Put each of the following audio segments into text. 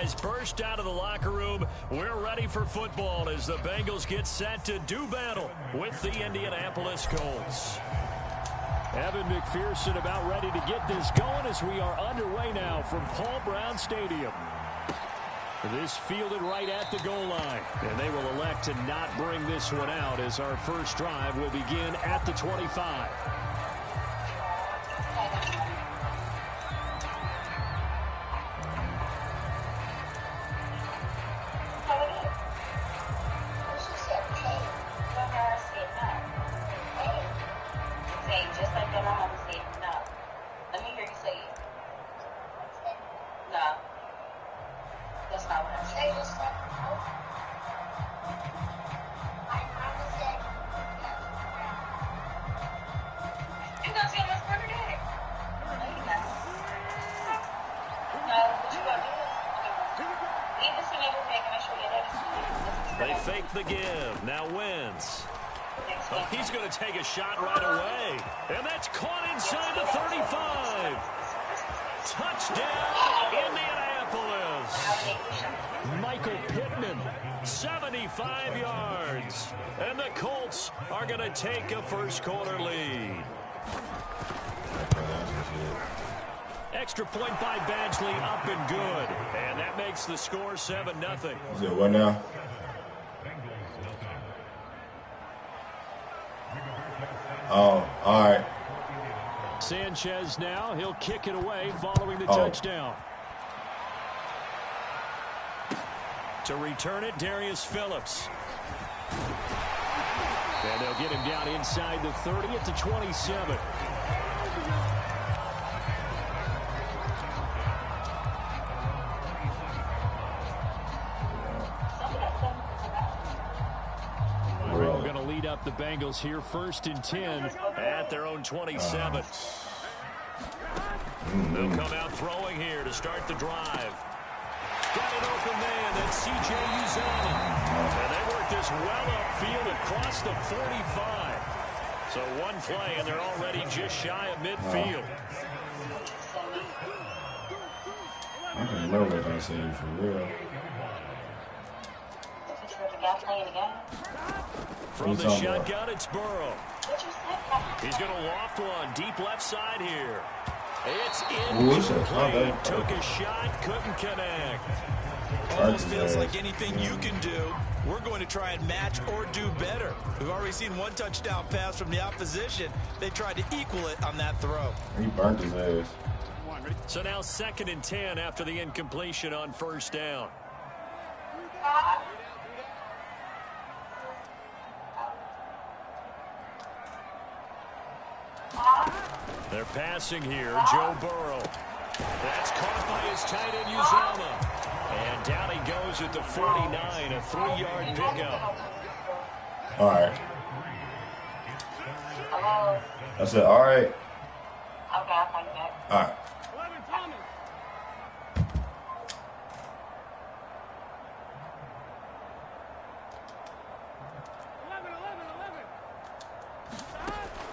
guys burst out of the locker room. We're ready for football as the Bengals get set to do battle with the Indianapolis Colts. Evan McPherson about ready to get this going as we are underway now from Paul Brown Stadium. This fielded right at the goal line. And they will elect to not bring this one out as our first drive will begin at the 25. They fake the give. Now Wentz. Oh, he's going to take a shot right away. And that's caught inside the 35. Touchdown, Indianapolis. Michael Pittman, 75 yards. And the Colts are going to take a first quarter lead. Extra point by Badgley, up and good. And that makes the score 7-0. Is it what now? Oh, all right. Sanchez now. He'll kick it away following the touchdown. To return it, Darius Phillips. And they'll get him down inside the 30 at the 27. Up the Bengals here, 1st and 10 at their own 27. They'll come out throwing here to start the drive. Got an open man, that's C.J. Uzomah. And they work this well upfield across the 45. So one play, and they're already just shy of midfield. I don't know what I say for real. From the shotgun, it's Burrow. He's going to loft one deep left side here. It's incomplete. Took a shot, couldn't connect. Almost feels like anything you can do, we're going to try and match or do better. We've already seen one touchdown pass from the opposition. They tried to equal it on that throw. He burnt his ass. So now 2nd and 10 after the incompletion on 1st down. They're passing here, Joe Burrow. That's caught by his tight end, Uzomah. And down he goes at the 49, a 3-yard pickup. All right. I said, all right. Okay, I'll find that. All right.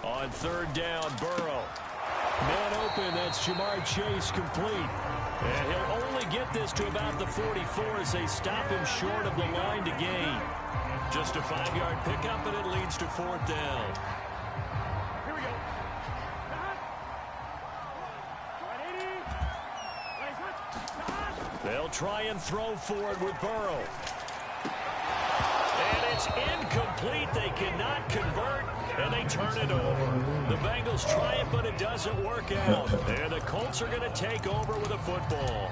On 3rd down, Burrow. Man open, that's Jamar Chase complete. And he'll only get this to about the 44 as they stop him short of the line to gain. Just a 5-yard pickup, and it leads to 4th down. Here we go. They'll try and throw forward with Burrow. And it's incomplete. They cannot convert, and they turn it over. The Bengals try it, but it doesn't work out. And the Colts are going to take over with a football.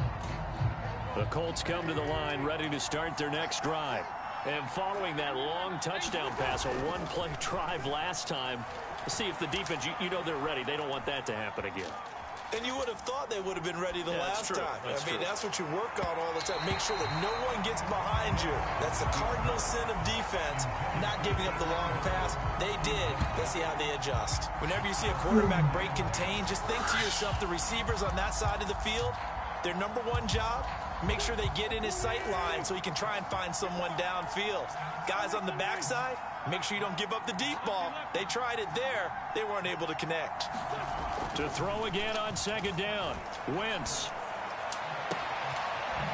The Colts come to the line ready to start their next drive. And following that long touchdown pass, a one-play drive last time, see if the defense, you know they're ready. They don't want that to happen again. And you would have thought they would have been ready the last time. I mean, that's what you work on all the time. Make sure that no one gets behind you. That's the cardinal sin of defense, not giving up the long pass. They did. Let's see how they adjust. Whenever you see a quarterback break contain, just think to yourself, the receivers on that side of the field, their number one job, make sure they get in his sight line so he can try and find someone downfield. Guys on the backside, make sure you don't give up the deep ball. They tried it there. They weren't able to connect. To throw again on 2nd down. Wentz.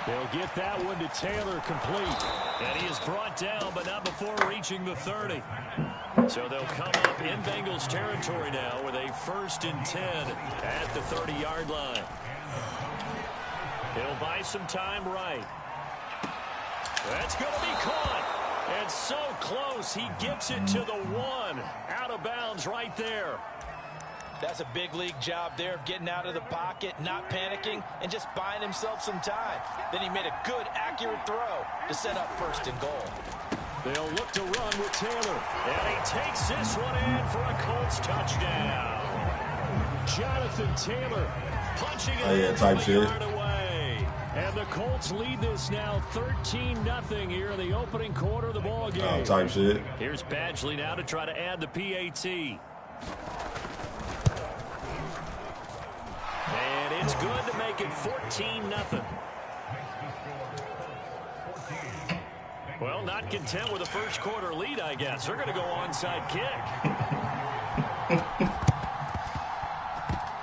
They'll get that one to Taylor complete. And he is brought down, but not before reaching the 30. So they'll come up in Bengals territory now with a 1st and 10 at the 30-yard line. He'll buy some time right. That's going to be caught. And so close, he gets it to the 1. Out of bounds right there. That's a big league job there of getting out of the pocket, not panicking, and just buying himself some time. Then he made a good, accurate throw to set up 1st and goal. They'll look to run with Taylor. And he takes this one in for a Colts touchdown. Jonathan Taylor punching it in from a yard away. And the Colts lead this now 13-0 here in the opening quarter of the ballgame. Type shit. Here's Badgley now to try to add the PAT. And it's good to make it 14-0. Well, not content with a first quarter lead, I guess. They're going to go onside kick.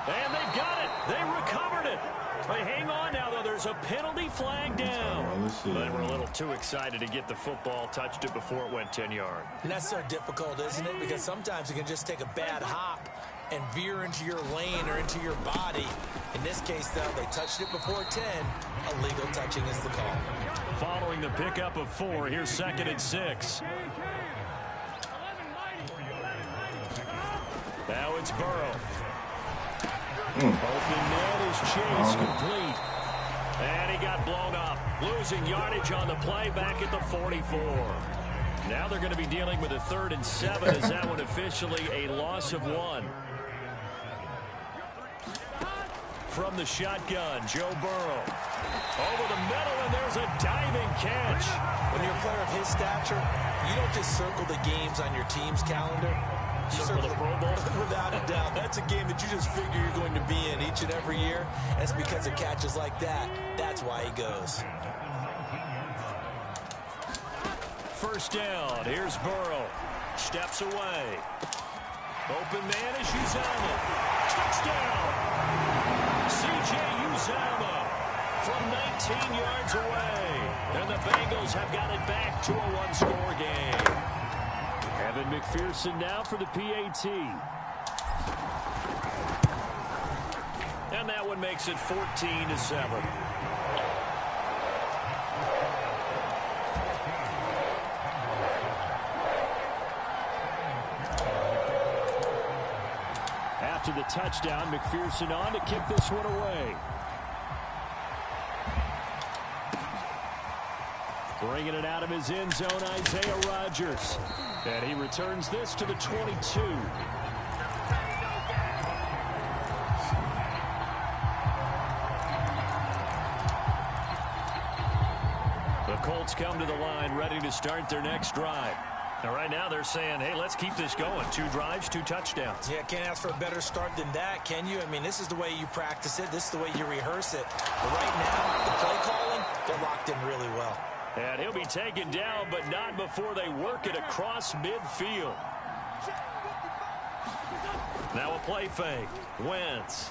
And they've got it. They recovered it. They hang on now, though. There's a penalty flag down. They were a little too excited to get the football, touched it before it went 10 yards. And that's so difficult, isn't it? Because sometimes it can just take a bad hop and veer into your lane or into your body. In this case, though, they touched it before 10. Illegal touching is the call. Following the pickup of 4, here's 2nd and 6. Now it's Burrow. Open man is Chase complete. And he got blown up. Losing yardage on the play back at the 44. Now they're going to be dealing with a 3rd and 7 as that one officially a loss of 1. From the shotgun, Joe Burrow. Over the middle, and there's a diving catch. When you're a player of his stature, you don't just circle the games on your team's calendar. You circle the Pro Bowl? Without a doubt. That's a game that you just figure you're going to be in each and every year. And it's because of catches like that. That's why he goes. 1st down. Here's Burrow. Steps away. Open man is Uzomah. Touchdown. C.J. Uzomah from 19 yards away. And the Bengals have got it back to a 1-score game. Evan McPherson now for the PAT. And that one makes it 14-7. After the touchdown, McPherson on to kick this one away. Bringing it out of his end zone, Isaiah Rodgers. And he returns this to the 22. The Colts come to the line ready to start their next drive. And right now they're saying, hey, let's keep this going. 2 drives, 2 touchdowns. Yeah, can't ask for a better start than that, can you? I mean, this is the way you practice it. This is the way you rehearse it. But right now, the play calling, they're locked in really well. And he'll be taken down, but not before they work it across midfield. Now a play fake. Wentz.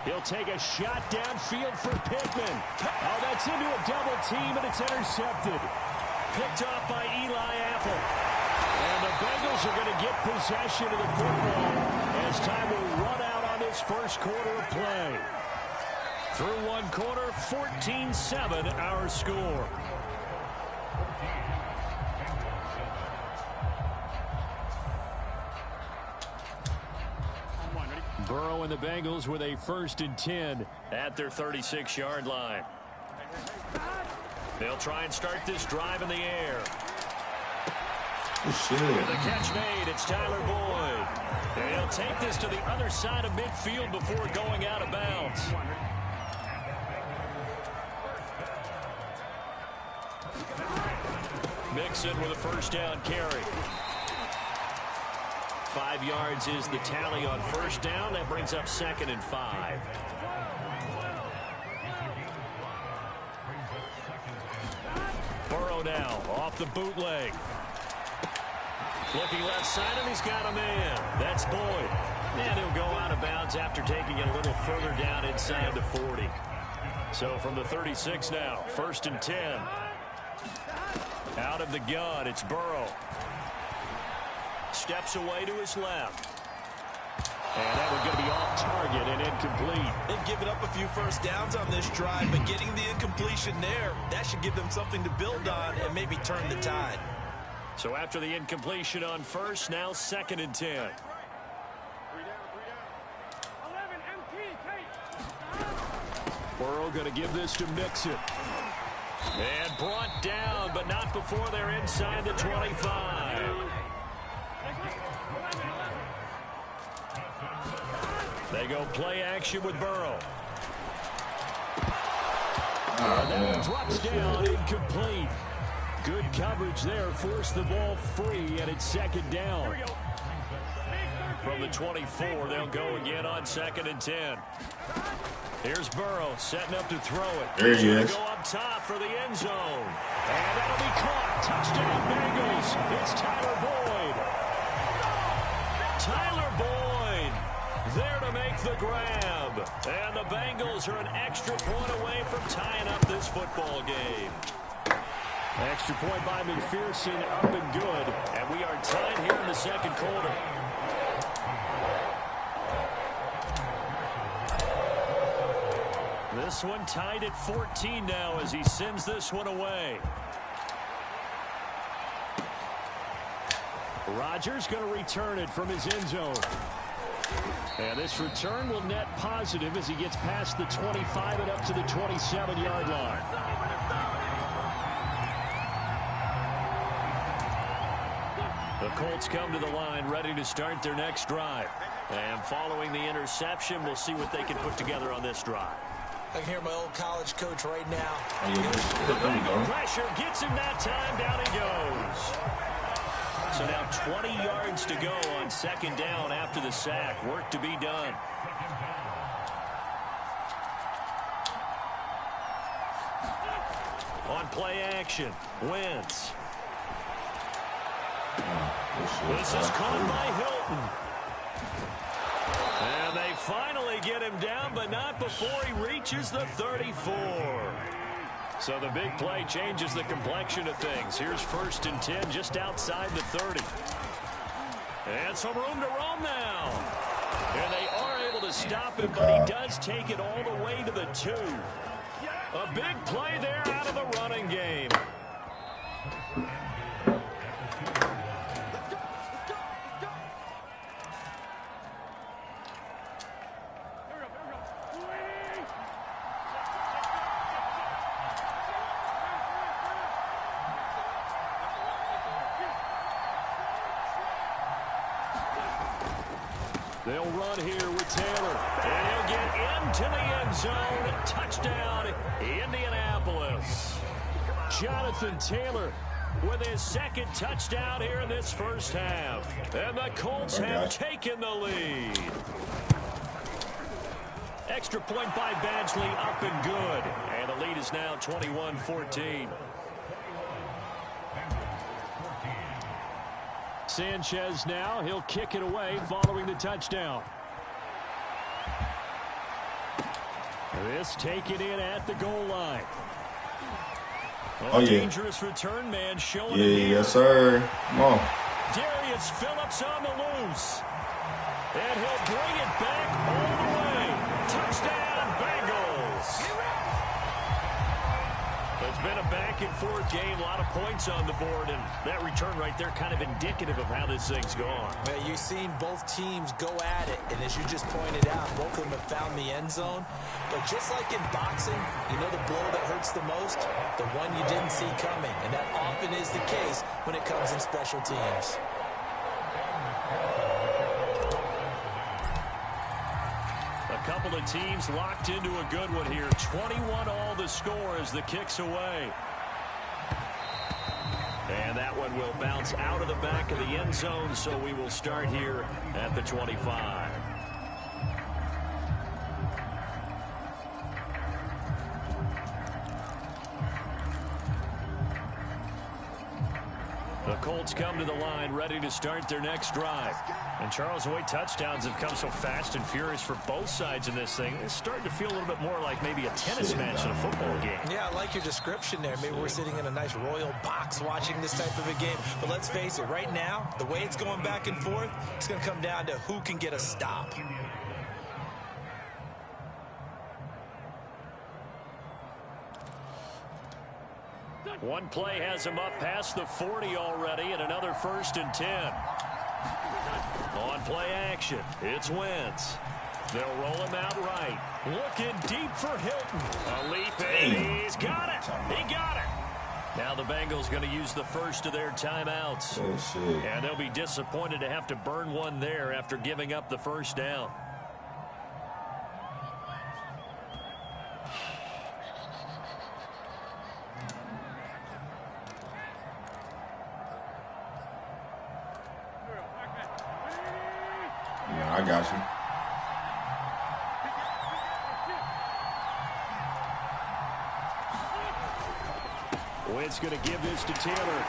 He'll take a shot downfield for Pittman. Oh, that's into a double team, and it's intercepted. Picked off by Eli Apple. And the Bengals are going to get possession of the football as time will run out on this first quarter of play. Through 1 quarter, 14-7 our score. Burrow and the Bengals with a 1st and 10 at their 36-yard line. They'll try and start this drive in the air. Oh, shit. With the catch made, it's Tyler Boyd. And he'll take this to the other side of midfield before going out of bounds. Mixon with a 1st down carry. 5 yards is the tally on 1st down. That brings up 2nd and 5. Burrow now off the bootleg. Looking left side, and he's got a man. That's Boyd. And he'll go out of bounds after taking it a little further down inside the 40. So from the 36 now, 1st and 10. Out of the gun, it's Burrow. Steps away to his left. And that one's going to be off target and incomplete. They've given up a few first downs on this drive, but getting the incompletion there, that should give them something to build on and maybe turn the tide. So after the incompletion on 1st, now 2nd and 10. Burrow going to give this to Mixon. And brought down, but not before they're inside the 25. They go play action with Burrow. That one drops down, incomplete. Good coverage there, forced the ball free, and it's 2nd down. From the 24, they'll go again on 2nd and 10. Here's Burrow setting up to throw it. There he is. Go up top for the end zone. And that'll be caught. Touchdown Bengals. It's Tyler Boyd. Tyler Boyd there to make the grab. And the Bengals are an extra point away from tying up this football game. Extra point by McPherson, up and good. And we are tied here in the 2nd quarter. This one tied at 14 now as he sends this one away. Rodgers going to return it from his end zone. And this return will net positive as he gets past the 25 and up to the 27-yard line. The Colts come to the line ready to start their next drive. And following the interception, we'll see what they can put together on this drive. I can hear my old college coach right now. Pressure gets him that time. Down he goes. So now 20 yards to go on 2nd down after the sack. Work to be done. On play action, Wentz. This is caught by Hilton. And they finally get him down, but not before he reaches the 34. So the big play changes the complexion of things. Here's 1st and 10 just outside the 30. And some room to roam now. And they are able to stop him, but he does take it all the way to the 2. A big play there out of the running game. They'll run here with Taylor. And he'll get into the end zone. Touchdown, Indianapolis. Jonathan Taylor with his 2nd touchdown here in this 1st half. And the Colts have taken the lead. Extra point by Badgley, up and good. And the lead is now 21-14. Sanchez now, he'll kick it away following the touchdown. This taken in at the goal line. Oh, yeah. Dangerous return man showing yes, sir. Come on. Darius Phillips on the loose. And he'll bring it back all the way. Touchdown, Bengals. It's been a back-and-forth game, a lot of points on the board, and that return right there kind of indicative of how this thing's gone. Well, you've seen both teams go at it, and as you just pointed out, both of them have found the end zone. But just like in boxing, you know the blow that hurts the most? The one you didn't see coming, and that often is the case when it comes in special teams. A couple of teams locked into a good one here. 21 all the score as the kick's away. And that one will bounce out of the back of the end zone, so we will start here at the 25. The Colts come to the line ready to start their next drive. And Charles, the way touchdowns have come so fast and furious for both sides in this thing, it's starting to feel a little bit more like maybe a tennis match in a football game. Yeah, I like your description there. Maybe we're sitting in a nice royal box watching this type of a game. But let's face it, right now, the way it's going back and forth, it's going to come down to who can get a stop. One play has him up past the 40 already, and another 1st and 10. On play action, it's Wentz. They'll roll him out right. Looking deep for Hilton. A leap, and he's got it. He got it. Now the Bengals going to use the first of their timeouts. Oh, shit. And they'll be disappointed to have to burn one there after giving up the first down. Yeah, I got you. Wentz going to give this to Taylor.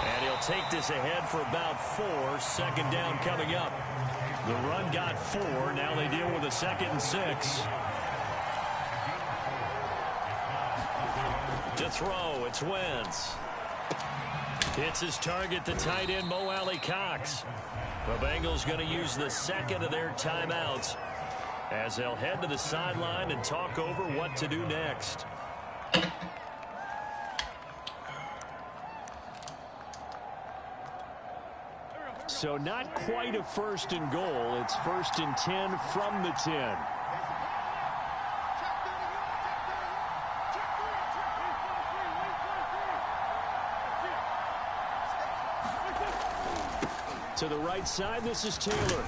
And he'll take this ahead for about 4. 2nd down coming up. The run got 4. Now they deal with a 2nd and 6. To throw, it's Wentz. Hits his target, the tight end, Mo Alley-Cox. The Bengals going to use the 2nd of their timeouts as they'll head to the sideline and talk over what to do next. So not quite a 1st and goal. It's 1st and 10 from the 10. To the right side, this is Taylor.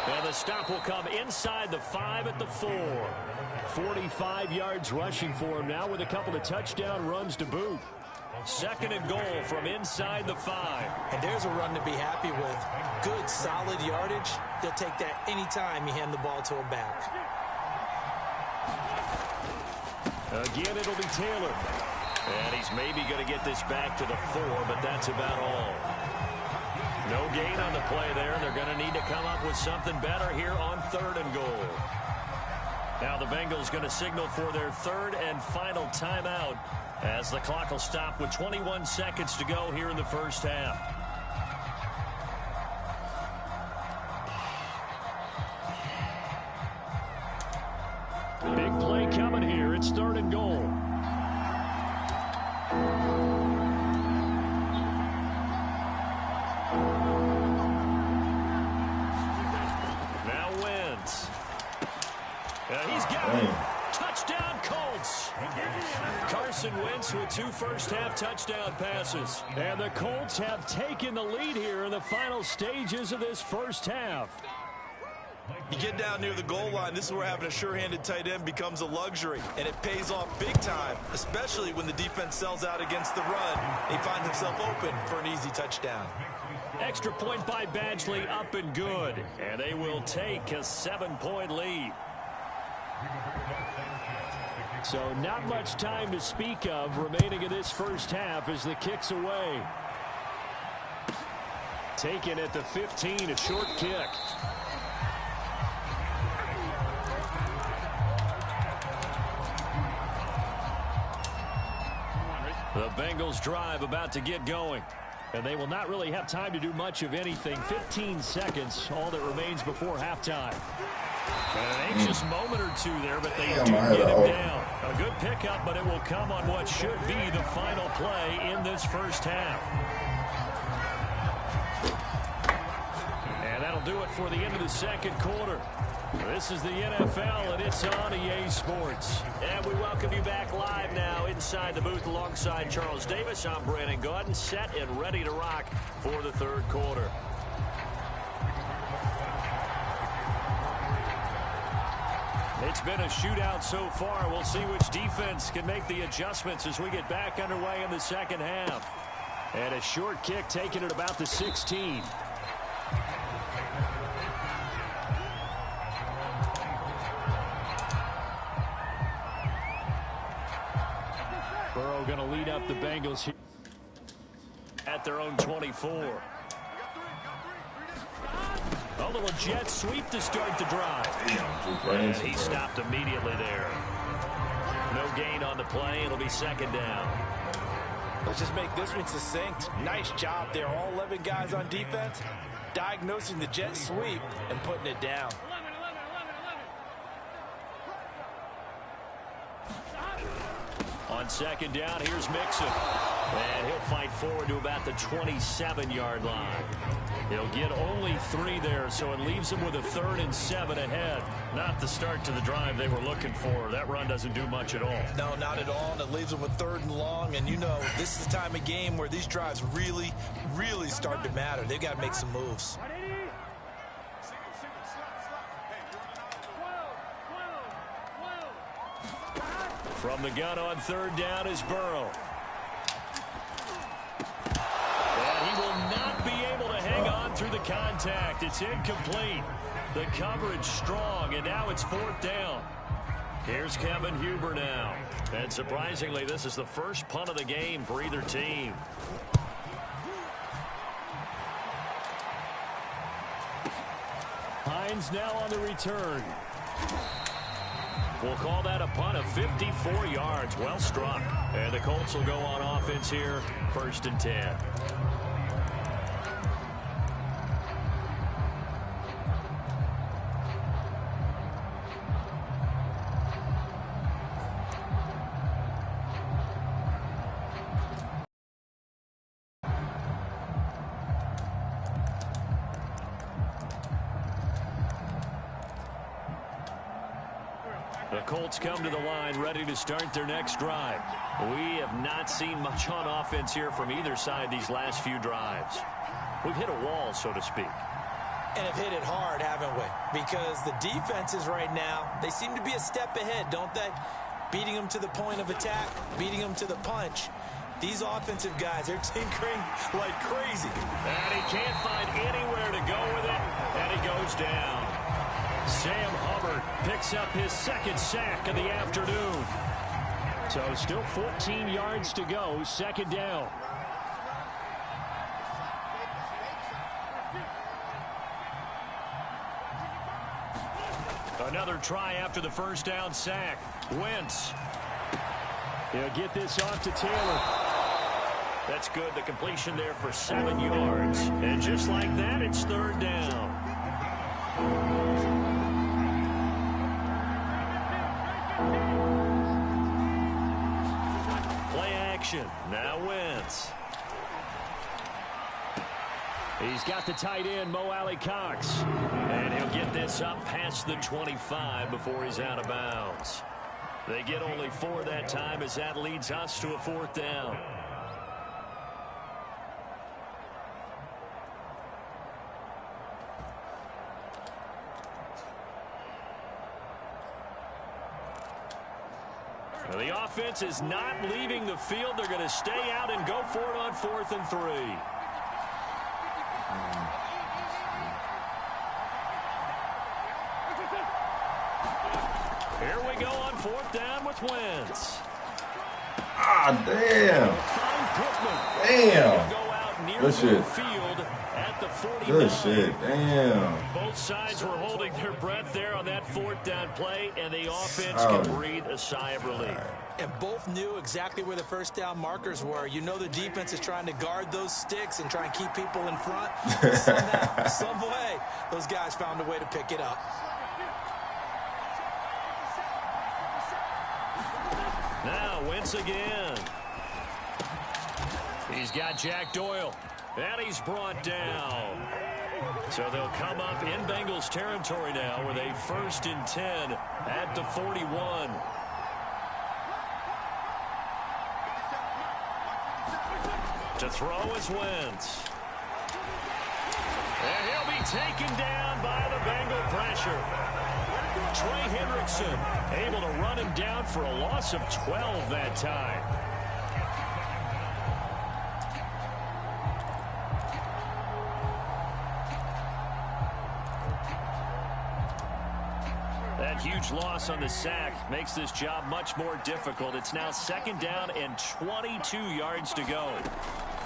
And the stop will come inside the 5 at the 4. 45 yards rushing for him now with a couple of touchdown runs to boot. 2nd and goal from inside the 5. And there's a run to be happy with. Good, solid yardage. He'll take that anytime you hand the ball to a back. Again, it'll be Taylor. And he's maybe going to get this back to the 4, but that's about all. No gain on the play there. They're going to need to come up with something better here on 3rd and goal. Now the Bengals going to signal for their 3rd and final timeout as the clock will stop with 21 seconds to go here in the first half. Big play coming here. It's 3rd and goal. Now Wentz. He's got it. Touchdown Colts. Carson Wentz with 2 first-half touchdown passes. And the Colts have taken the lead here in the final stages of this first half. You get down near the goal line, this is where having a sure-handed tight end becomes a luxury, and it pays off big time, especially when the defense sells out against the run. He finds himself open for an easy touchdown. Extra point by Badgley, up and good. And they will take a 7-point lead. So not much time to speak of remaining in this first half as the kick's away. Taken at the 15, a short kick. The Bengals drive about to get going. And they will not really have time to do much of anything. 15 seconds, all that remains before halftime. An anxious moment or two there, but they do get him down. A good pickup, but it will come on what should be the final play in this first half. And that'll do it for the end of the second quarter. This is the NFL, and it's on EA Sports. And we welcome you back live now inside the booth alongside Charles Davis. I'm Brandon Gaudin, set and ready to rock for the third quarter. It's been a shootout so far. We'll see which defense can make the adjustments as we get back underway in the second half. And a short kick taken at about the 16. Burrow going to lead up the Bengals here. at their own 24. A little jet sweep to start the drive. And he stopped immediately there. No gain on the play. It'll be second down. Let's just make this one succinct. Nice job there. All 11 guys on defense diagnosing the jet sweep and putting it down. On second down, here's Mixon. And he'll fight forward to about the 27-yard line. He'll get only 3 there, so it leaves him with a 3rd and 7 ahead. Not the start to the drive they were looking for. That run doesn't do much at all. No, not at all, and it leaves them with 3rd and long. And, you know, this is the time of game where these drives really, really start to matter. They've got to make some moves. From the gun on 3rd down is Burrow. And he will not be able to hang on through the contact. It's incomplete. The coverage strong, and now it's 4th down. Here's Kevin Huber now. And surprisingly, this is the first punt of the game for either team. Hines now on the return. We'll call that a punt of 54 yards. Well struck. And the Colts will go on offense here, 1st and 10. The Colts come to the line ready to start their next drive. We have not seen much on offense here from either side these last few drives. We've hit a wall, so to speak. And have hit it hard, haven't we? Because the defenses right now, they seem to be a step ahead, don't they? Beating them to the point of attack, beating them to the punch. These offensive guys, they're tinkering like crazy. And he can't find anywhere to go with it, and he goes down. Sam Hubbard picks up his 2nd sack of the afternoon. So still 14 yards to go, 2nd down. Another try after the 1st down sack. Wentz. He'll get this off to Taylor. That's good. The completion there for 7 yards. And just like that, it's 3rd down. Play action. Now Wentz. He's got the tight end, Mo Alley-Cox. And he'll get this up past the 25 before he's out of bounds. They get only 4 that time as that leads us to a 4th down. The offense is not leaving the field. They're going to stay out and go for it on 4th and 3. Here we go on 4th down with Wentz. Ah, damn. Damn. Go out near Good shit. the field at the 49. Good shit. Damn. Both sides were holding their breath there on that 4th down play, and the offense can breathe a sigh of relief. And both knew exactly where the 1st down markers were. You know the defense is trying to guard those sticks and try and keep people in front. Somehow, some way, those guys found a way to pick it up. Now Wentz again. He's got Jack Doyle. And he's brought down. So they'll come up in Bengals territory now with a 1st and 10 at the 41. To throw is Wentz. And he'll be taken down by the Bengal pressure. Trey Hendrickson able to run him down for a loss of 12 that time. That huge loss on the sack makes this job much more difficult. It's now 2nd down and 22 yards to go.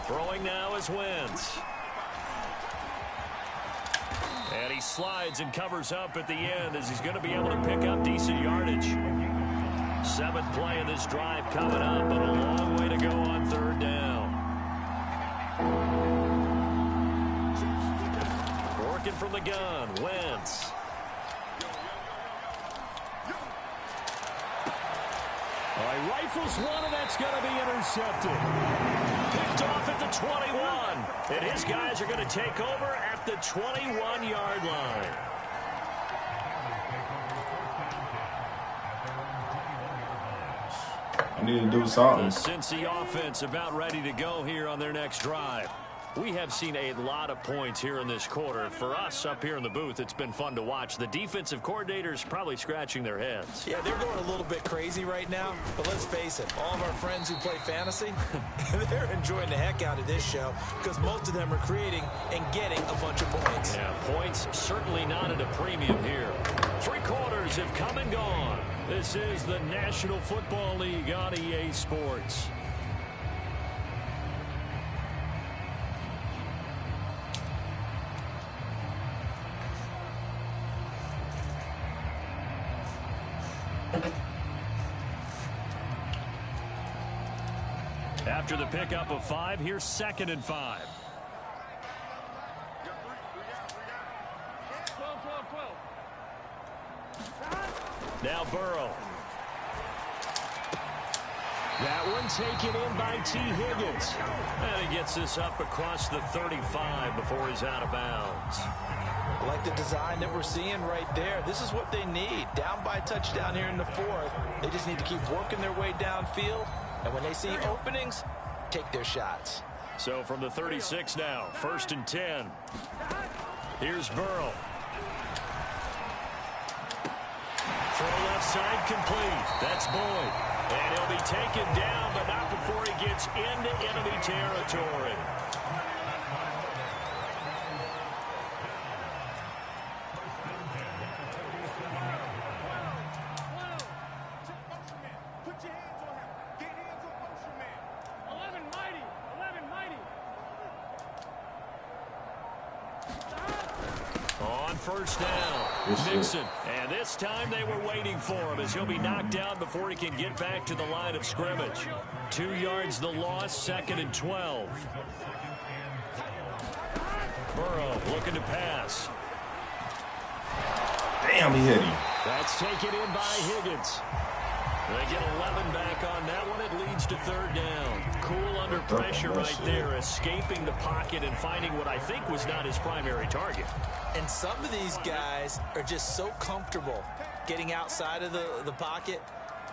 Throwing now is Wentz. And he slides and covers up at the end as he's going to be able to pick up decent yardage. 7th play of this drive coming up, but a long way to go on 3rd down. Working from the gun, Wentz. He rifles one, and that's going to be intercepted. Picked off at the 21. And his guys are going to take over at the 21-yard line. I need to do something. The Cincy offense about ready to go here on their next drive. We have seen a lot of points here in this quarter. For us up here in the booth, it's been fun to watch. The defensive coordinators probably scratching their heads. Yeah, they're going a little bit crazy right now. But let's face it, all of our friends who play fantasy, they're enjoying the heck out of this show because most of them are creating and getting a bunch of points. Yeah, points certainly not at a premium here. 3 quarters have come and gone. This is the National Football League on EA Sports. After the pickup of 5, here's 2nd and 5. Now Burrow. That one taken in by T. Higgins. And he gets this up across the 35 before he's out of bounds. I like the design that we're seeing right there. This is what they need. Down by a touchdown here in the 4th. They just need to keep working their way downfield. And when they see openings, take their shots. So from the 36 now, 1st and 10. Here's Burrow. Throw left side complete. That's Boyd. And he'll be taken down, but not before he gets into enemy territory. On 1st down, Mixon. And this time they were waiting for him as he'll be knocked down before he can get back to the line of scrimmage. 2 yards the loss, 2nd and 12. Burrow looking to pass. Damn, he hit him. That's taken in by Higgins. They get 11 back on that one. It leads to 3rd down. Cool under pressure right there, escaping the pocket and finding what I think was not his primary target. And some of these guys are just so comfortable getting outside of the pocket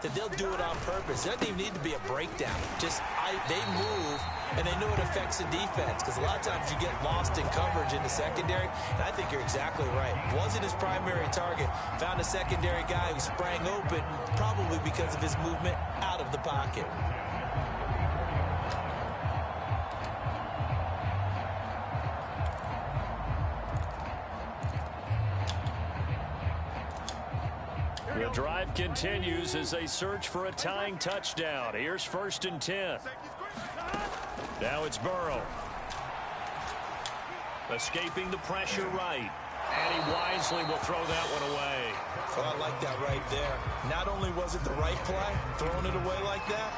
that they'll do it on purpose. It doesn't even need to be a breakdown. Just they move, and they know it affects the defense because a lot of times you get lost in coverage in the secondary, and I think you're exactly right. Wasn't his primary target. Found a secondary guy who sprang open, probably because of his movement out of the pocket. The drive continues as they search for a tying touchdown. Here's 1st and 10. Now it's Burrow. Escaping the pressure right. And he wisely will throw that one away. So I like that right there. Not only was it the right play, throwing it away like that,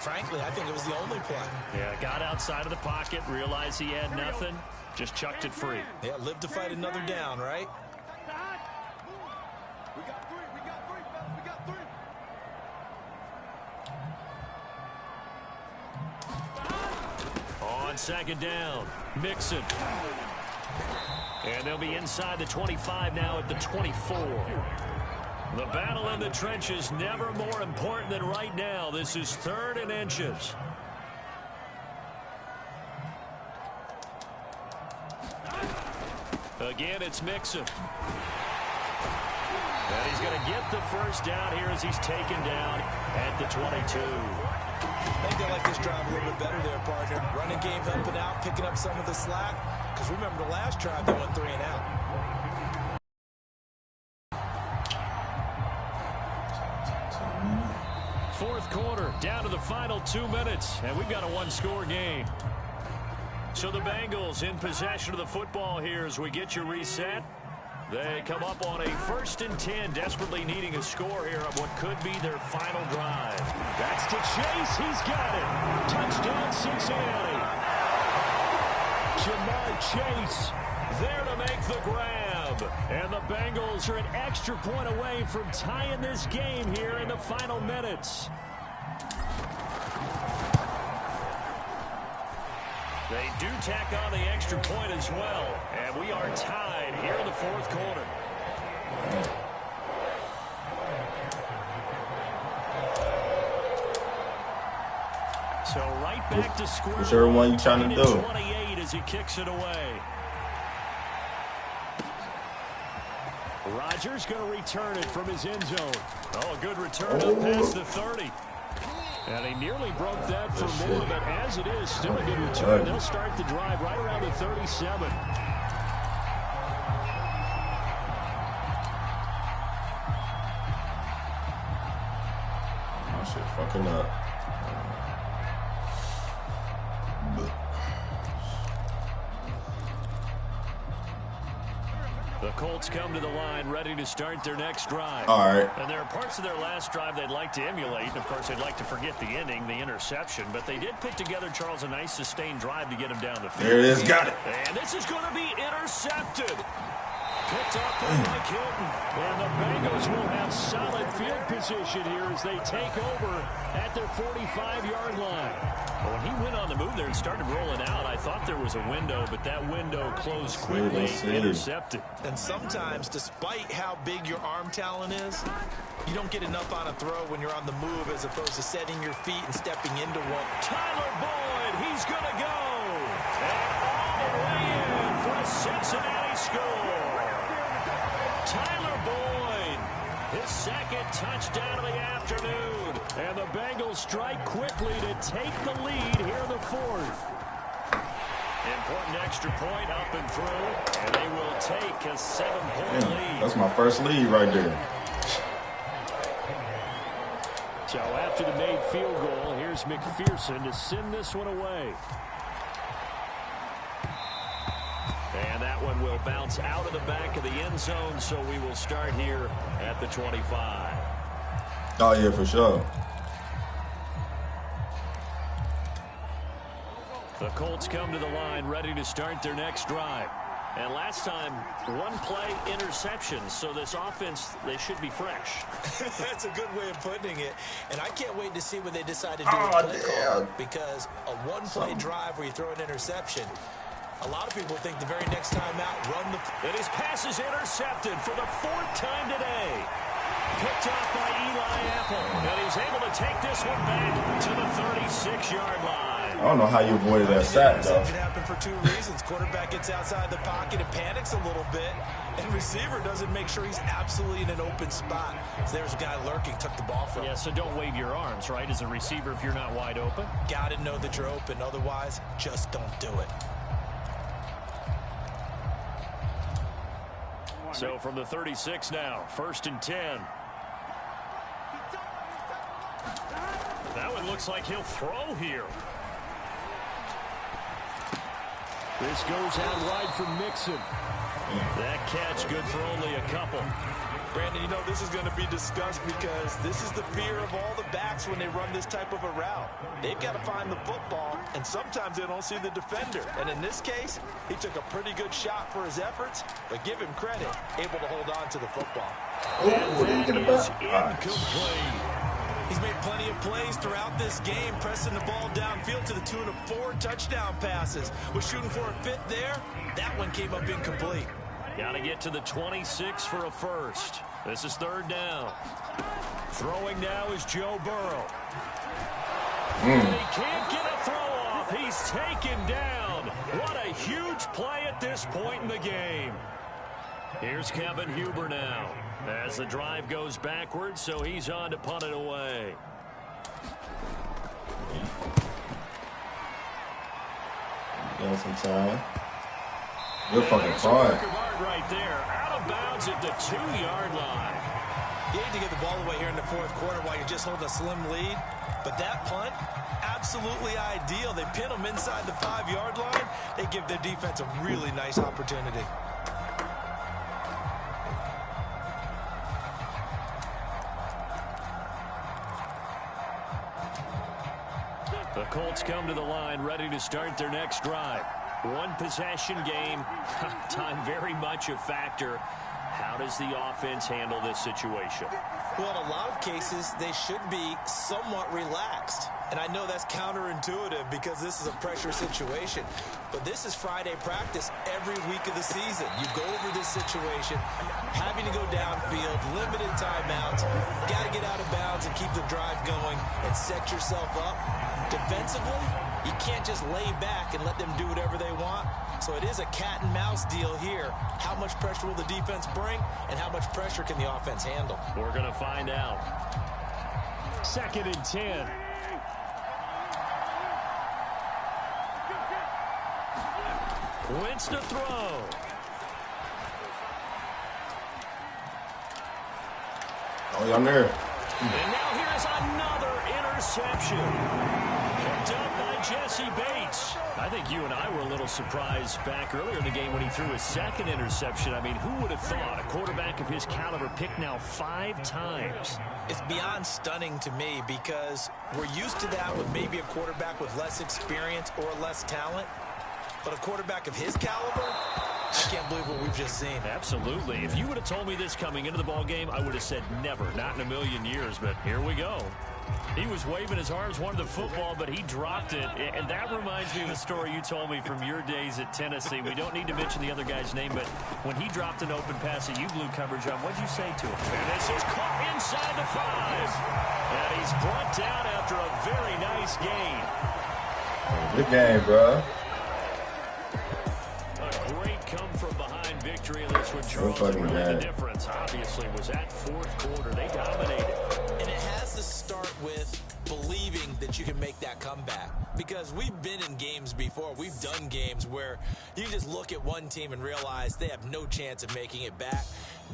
frankly, I think it was the only play. Yeah, got outside of the pocket, realized he had nothing, just chucked it free. Yeah, live to fight another down, right? On 2nd down, Mixon. And they'll be inside the 25 now at the 24. The battle in the trenches never more important than right now. This is 3rd and inches. Again, it's Mixon. And he's going to get the 1st down here as he's taken down at the 22. I think they like this drive a little bit better there, partner. Running game helping out, picking up some of the slack. Because remember the last drive, they went 3 and out. Fourth quarter, down to the final 2 minutes, and we've got a 1-score game. So the Bengals in possession of the football here as we get you reset. They come up on a 1st and 10, desperately needing a score here on what could be their final drive. That's to Chase. He's got it. Touchdown, Cincinnati. Jamar Chase there to make the grab. And the Bengals are an extra point away from tying this game here in the final minutes. They do tack on the extra point as well. And we are tied here in the 4th quarter. So right back to square. Whichever one you trying to do. 28 as he kicks it away. Rodgers going to return it from his end zone. Oh, a good return up past the 30. And he nearly broke that for more, but as it is, still a good return. They'll start the drive right around the 37. My shit fucking up. The Colts come to the line ready to start their next drive. All right. And there are parts of their last drive they'd like to emulate. And of course, they'd like to forget the ending, the interception. But they did put together, Charles, a nice sustained drive to get him down the field. There it is. Got it. And this is going to be intercepted. Picked up by Mike Hilton. And the Bengals will have solid field position here as they take over at their 45-yard line. When he went on the move there and started rolling out, I thought there was a window, but that window closed quickly, intercepted. And sometimes, despite how big your arm talent is, you don't get enough on a throw when you're on the move as opposed to setting your feet and stepping into one. Tyler Boyd, he's going to go. And all the way in for a Cincinnati score. Tyler Boyd, his 2nd touchdown of the afternoon. And the Bengals strike quickly to take the lead here in the 4th. Important extra point up and through. And they will take a 7-point lead. That's my first lead right there. So after the made field goal, here's McPherson to send this one away. And that one will bounce out of the back of the end zone, so we will start here at the 25. Oh, yeah, for sure. The Colts come to the line ready to start their next drive. And last time, 1 play interception. So this offense, they should be fresh. That's a good way of putting it. And I can't wait to see what they decide to do with play call. Because a 1-play drive where you throw an interception, a lot of people think the very next time out, run the... And his pass is intercepted for the 4th time today. Picked off by Eli Apple. And he's able to take this one back to the 36-yard line. I don't know how you avoided that sack, though. It can happen for 2 reasons. Quarterback gets outside the pocket and panics a little bit. And receiver doesn't make sure he's absolutely in an open spot. So there's a guy lurking, took the ball from him. Yeah, so don't wave your arms, right, as a receiver if you're not wide open. Got to know that you're open. Otherwise, just don't do it. So from the 36 now, 1st and 10. That one looks like he'll throw here. This goes out wide for Mixon. That catch good for only a couple. Brandon, you know this is going to be discussed because this is the fear of all the backs when they run this type of a route. They've got to find the football, and sometimes they don't see the defender. And in this case, he took a pretty good shot for his efforts, but give him credit, able to hold on to the football. And that is incomplete. He's made plenty of plays throughout this game, pressing the ball downfield to the tune of 4 touchdown passes. Was shooting for a 5th there. That one came up incomplete. Got to get to the 26 for a first. This is 3rd down. Throwing now is Joe Burrow. He can't get a throw off. He's taken down. What a huge play at this point in the game. Here's Kevin Huber now as the drive goes backwards, so he's on to punt it away. Got some time. Good fucking try. Right there, out of bounds at the 2-yard line. You hate to give the ball away here in the fourth quarter while you're just holding a slim lead. But that punt, absolutely ideal. They pin them inside the 5-yard line. They give their defense a really nice opportunity. The Colts come to the line ready to start their next drive. One possession game. Time very much a factor. How does the offense handle this situation? Well, in a lot of cases, they should be somewhat relaxed. And I know that's counterintuitive because this is a pressure situation. But this is Friday practice every week of the season. You go over this situation, having to go downfield, limited timeouts, got to get out of bounds and keep the drive going and set yourself up. Defensively, you can't just lay back and let them do whatever they want. So it is a cat and mouse deal here. How much pressure will the defense bring, and how much pressure can the offense handle? We're going to find out. 2nd and 10. Wentz to throw. Oh, y'all there. And now here's another interception. Picked up by Jesse Bates. I think you and I were a little surprised back earlier in the game when he threw his 2nd interception. I mean, who would have thought a quarterback of his caliber picked now 5 times? It's beyond stunning to me because we're used to that with maybe a quarterback with less experience or less talent. But a quarterback of his caliber, I can't believe what we've just seen. Absolutely. If you would have told me this coming into the ballgame, I would have said never, not in a million years. But here we go. He was waving his arms, wanted the football, but he dropped it. And that reminds me of a story you told me from your days at Tennessee. We don't need to mention the other guy's name, but when he dropped an open pass that you blew coverage on, what'd you say to him? And this is caught inside the 5. And he's brought down after a very nice gain. Good game, bro. A great come-from-behind victory in this one, Charles. Really the difference, obviously, was that fourth quarter. They dominated. And it has to start with believing that you can make that comeback. Because we've been in games before. We've done games where you just look at one team and realize they have no chance of making it back.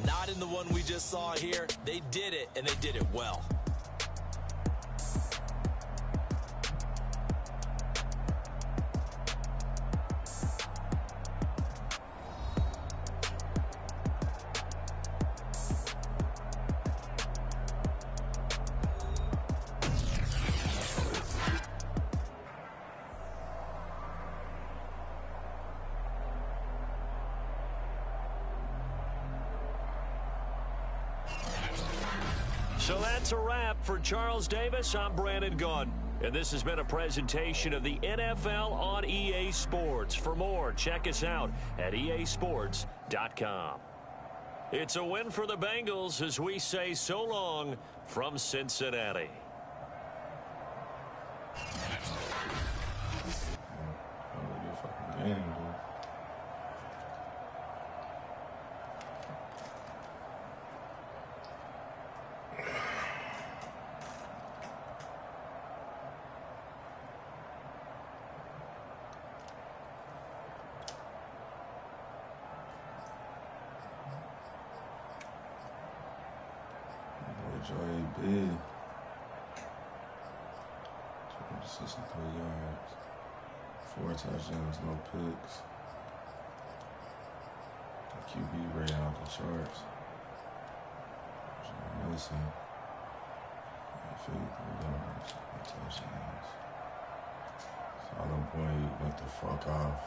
Not in the one we just saw here. They did it, and they did it well. So that's a wrap for Charles Davis. I'm Brandon Gunn. And this has been a presentation of the NFL on EA Sports. For more, check us out at easports.com. It's a win for the Bengals as we say so long from Cincinnati. Joey B. 63 yards. 4 touchdowns, no picks. The QB rating off the charts. Missing. 53 yards, no touchdowns. Solid boy, went the fuck off.